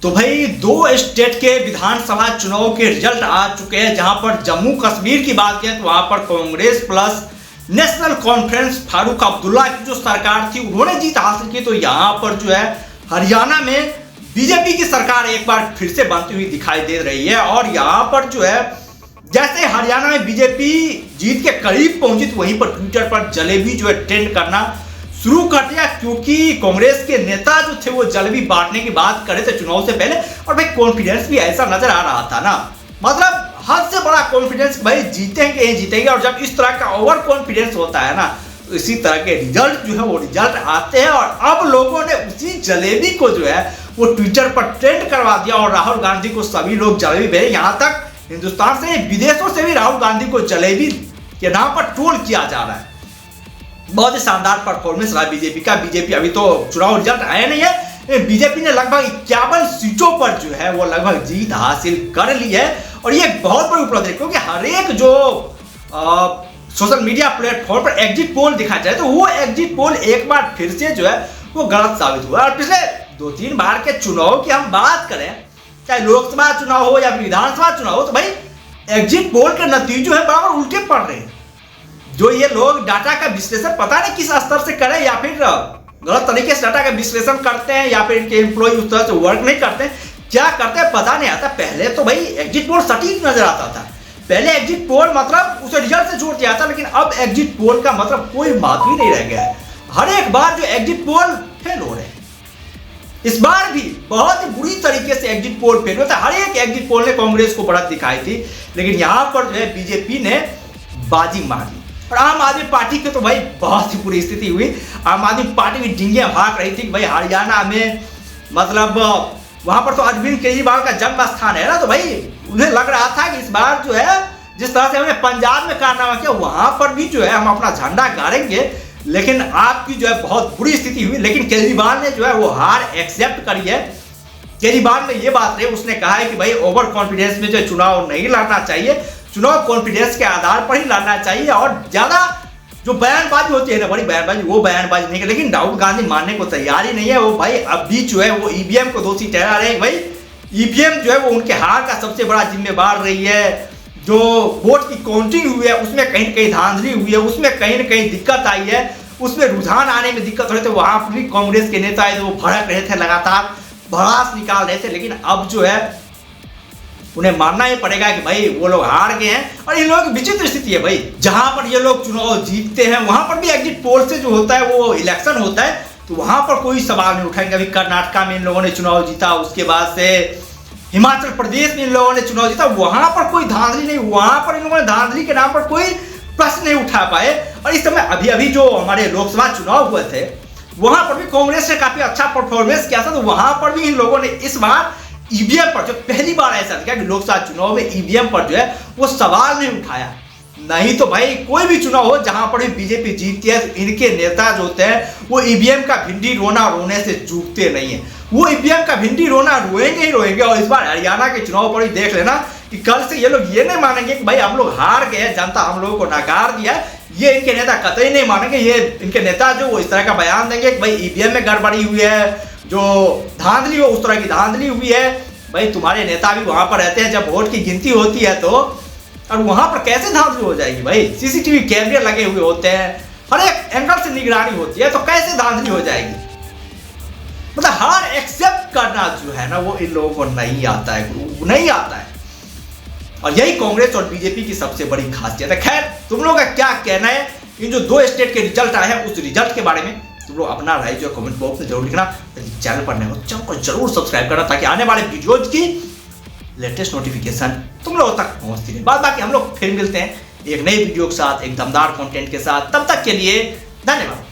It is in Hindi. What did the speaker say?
तो भाई दो स्टेट के विधानसभा चुनाव के रिजल्ट आ चुके हैं। जहां पर जम्मू कश्मीर की बात करें तो वहां पर Congress plus national conference Farooq Abdullah की जो सरकार थी उन्होंने जीत हासिल की। तो यहां पर जो है हरियाणा में बीजेपी की सरकार एक बार फिर से बनती हुई दिखाई दे रही है। और यहां पर जो है जैसे हरियाणा में बीजेपी जीत के करीब पहुंची तो वहीं पर ट्विटर पर जलेबी जो है ट्रेंड करना शुरू कर दिया, क्योंकि कांग्रेस के नेता जो थे वो जलेबी बांटने की बात करे थे चुनाव से पहले। और भाई कॉन्फिडेंस भी ऐसा नजर आ रहा था ना, मतलब हद से बड़ा कॉन्फिडेंस, भाई जीतेंगे ही जीतेंगे। और जब इस तरह का ओवर कॉन्फिडेंस होता है ना तो इसी तरह के रिजल्ट जो है वो रिजल्ट आते हैं। और अब लोगों ने उसी जलेबी को जो है वो ट्विटर पर ट्रेंड करवा दिया और राहुल गांधी को सभी लोग जलेबी भेजे। यहाँ तक हिंदुस्तान से विदेशों से भी राहुल गांधी को जलेबी के नाम पर ट्रोल किया जा रहा है। बहुत ही शानदार परफॉर्मेंस रहा बीजेपी का। बीजेपी अभी तो चुनाव रिजल्ट आया नहीं है, बीजेपी ने लगभग 51 सीटों पर जो है वो लगभग जीत हासिल कर ली है। और ये बहुत बड़ी उपलब्धि है, क्योंकि हर एक जो सोशल मीडिया प्लेटफॉर्म पर एग्जिट पोल दिखाया जाए तो वो एग्जिट पोल एक बार फिर से जो है वो गलत साबित हुआ। और पिछले 2-3 बार के चुनाव की हम बात करें, चाहे लोकसभा चुनाव हो या विधानसभा चुनाव हो, तो भाई एग्जिट पोल के नतीजे है बराबर उल्टे पड़ रहे हैं। जो ये लोग डाटा का विश्लेषण पता नहीं किस स्तर से करें, या फिर गलत तरीके से डाटा का विश्लेषण करते हैं, या फिर इनके एम्प्लॉय उस तरह से वर्क नहीं करते, क्या करते हैं पता नहीं आता। पहले तो भाई एग्जिट पोल सटीक नजर आता था, पहले एग्जिट पोल मतलब उसे रिजल्ट से जोड़ दिया था। लेकिन अब एग्जिट पोल का मतलब कोई महत्व ही नहीं रह गया है। हर एक बार जो एग्जिट पोल फेल हो रहे हैं, इस बार भी बहुत ही बुरी तरीके से एग्जिट पोल फेल होता है। हर एक एग्जिट पोल ने कांग्रेस को बढ़त दिखाई थी, लेकिन यहां पर जो है बीजेपी ने बाजी मार दी। और आम आदमी पार्टी की तो भाई बहुत ही बुरी स्थिति हुई। आम आदमी पार्टी भी डिंगियां भाग रही थी भाई हरियाणा में, मतलब वहां पर तो अरविंद केजरीवाल का जन्म स्थान है ना, तो भाई उन्हें लग रहा था कि इस बार जो है जिस तरह से हमने पंजाब में कारनामा किया वहां पर भी जो है हम अपना झंडा गाड़ेंगे। लेकिन आपकी जो है बहुत बुरी स्थिति हुई। लेकिन केजरीवाल ने जो है वो हार एक्सेप्ट करी है। केजरीवाल में ये बात रही, उसने कहा है कि भाई ओवर कॉन्फिडेंस में जो चुनाव नहीं लड़ना चाहिए, चुनाव कॉन्फिडेंस के आधार पर ही लड़ना चाहिए। और ज्यादा जो बयानबाजी होती है ना, बड़ी बयानबाजी, वो बयानबाजी नहीं कर। लेकिन राहुल गांधी मानने को तैयार ही नहीं है। वो भाई अभी जो है वो ईवीएम को दोषी ठहरा रहे हैं। भाई ईवीएम जो है वो उनके हार का सबसे बड़ा जिम्मेवार रही है। जो वोट की काउंटिंग हुई है उसमें कहीं न कहीं धांधली हुई है, उसमें कहीं न कहीं दिक्कत आई है, उसमें रुझान आने में दिक्कत हो रही थी। वहां पर भी कांग्रेस के नेता है जो भड़क रहे थे, लगातार भड़ास निकाल रहे थे। लेकिन अब जो है उन्हें मानना ही पड़ेगा कि भाई वो लोग हार गए हैं। और इन लोगों की विचित्र स्थिति है भाई, जहां पर ये लोग चुनाव जीतते हैं वहां पर भी एग्जिट पोल से जो होता है वो इलेक्शन होता है तो वहां पर कोई सवाल नहीं उठाएंगे। अभी कर्नाटका में इन लोगों ने चुनाव जीता, उसके बाद से हिमाचल प्रदेश में इन लोगों ने चुनाव जीता, वहां पर कोई धांधली नहीं, वहां पर इन लोगों ने धांधली के नाम पर कोई प्रश्न नहीं उठा पाए। और इस समय अभी अभी जो हमारे लोकसभा चुनाव हुए थे वहां पर भी कांग्रेस ने काफी अच्छा परफॉर्मेंस किया था। तो वहां पर भी इन लोगों ने इस बार ईवीएम पर, जो पहली बार ऐसा दिखा कि लोकसभा चुनाव में ईवीएम पर जो है वो सवाल नहीं उठाया। नहीं तो भाई कोई भी चुनाव हो जहां पर भी बीजेपी जीतती है तो इनके नेता जो होते हैं वो ईवीएम का भिंडी रोना रोने से चूकते नहीं है। वो ईवीएम का भिंडी रोना रोएंगे ही रोएंगे। और इस बार हरियाणा के चुनाव पर ही देख लेना कि कल से ये लोग ये नहीं मानेंगे कि भाई हम लोग हार गए, जनता हम लोगों को नकार दिया। ये इनके नेता कतई नहीं मानेंगे। ये इनके नेता जो वो इस तरह का बयान देंगे कि भाई ईवीएम में गड़बड़ी हुई है, जो धांधली हो उस तरह की धांधली हुई है। भाई तुम्हारे नेता भी वहां पर रहते हैं जब वोट की गिनती होती है तो, और वहां पर कैसे धांधली हो जाएगी भाई? सीसीटीवी कैमरे लगे हुए होते हैं, हर एक एंगल से निगरानी होती है, तो कैसे धांधली हो जाएगी? मतलब हार एक्सेप्ट करना जो है ना वो इन लोगों को नहीं आता है, नहीं आता है। और यही कांग्रेस और बीजेपी की सबसे बड़ी खासियत है। खैर तुम लोगों का क्या कहना है इन जो 2 स्टेट के रिजल्ट आए हैं उस रिजल्ट के बारे में? तुम लोग अपना राय जो कमेंट बॉक्स में जरूर लिखना। चैनल पर नए हो चैनल को जरूर सब्सक्राइब करना ताकि आने वाले वीडियोज की लेटेस्ट नोटिफिकेशन तुम लोगों तक पहुंचती रहे। बाकी हम लोग फिर मिलते हैं एक नई वीडियो के साथ, एक दमदार कंटेंट के साथ। तब तक के लिए धन्यवाद।